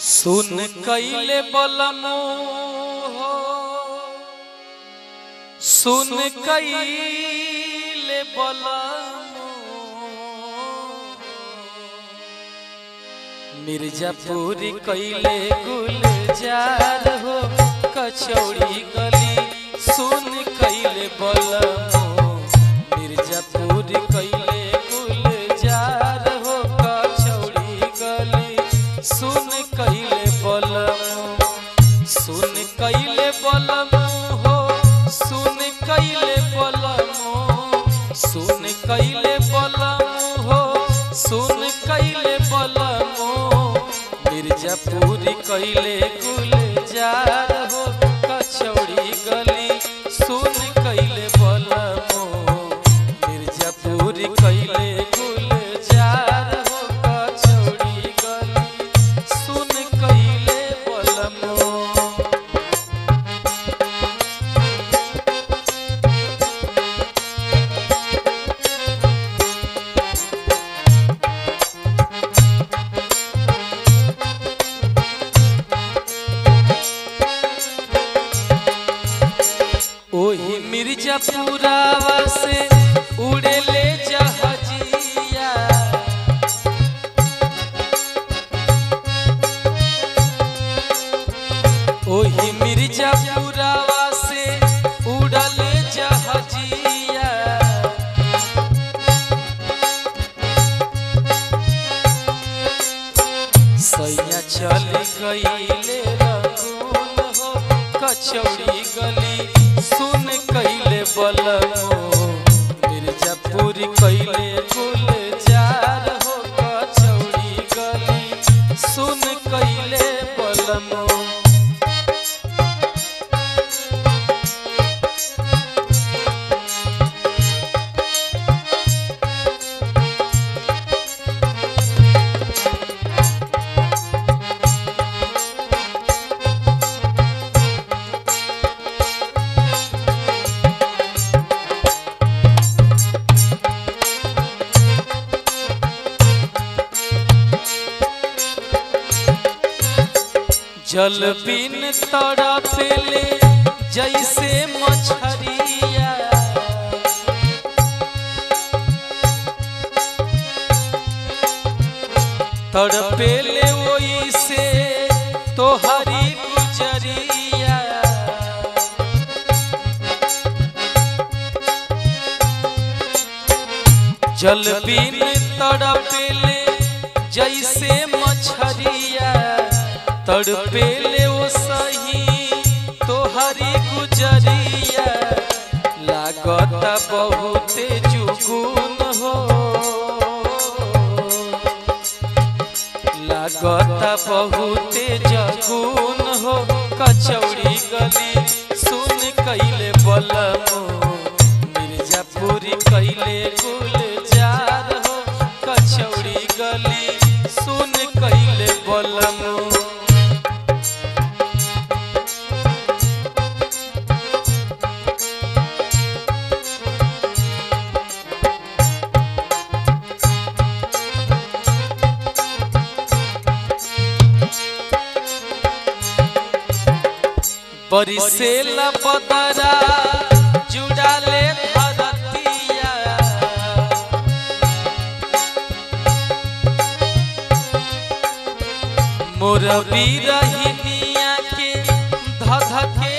सुन कैले बलमो हो, सुन कैले बलमो, मिर्जापुर कैले गुलजार हो कचौड़ी गली। सुन कैले बलमो, मिर्जापुर कैले गुलजार हो कचौड़ी गली। सुन कैले बलमो, सुन कैले बलमो हो, सुन कैले बलमो, सुन कैले बलमो हो, सुन कैले बलमो, मिर्जापुर कैले गुलजार हो कचौड़ी गली। सुन कैले बलमो, मिर्जापुर कैले गुलजार हो कचौड़ी गली। सुन कैले बलमो। ओही मिर्जापुरावा से उड़ेले जहाजिया, ओही मिर्जापुरावा से उड़ले जहाजिया। सैया चल गईले रंगून हो कचौड़ी गली। सुन कैले बलमो, मिर्जापुर कैले गुलजार हो कचौड़ी गली। सुन कैले बलमो। जल बिन तड़पेले जैसे मछरिया, तड़पेले वैसे तोहरी गुजरिया। जल बिन तड़पेले जैसे मछरिया, तड़पेले वो सही तोहरी गुजरिया। लागता बहुते जुगुन हो, लागता बहुते जगुन हो कचौड़ी गली। सुन कैले बलमो, मिर्जापुर कैले गुलजार हो कचौड़ी गली। सुन कैले बलमो। बरिसेला बदरा जुड़ाले धरतिया, मोर बिरहिनिया के धधके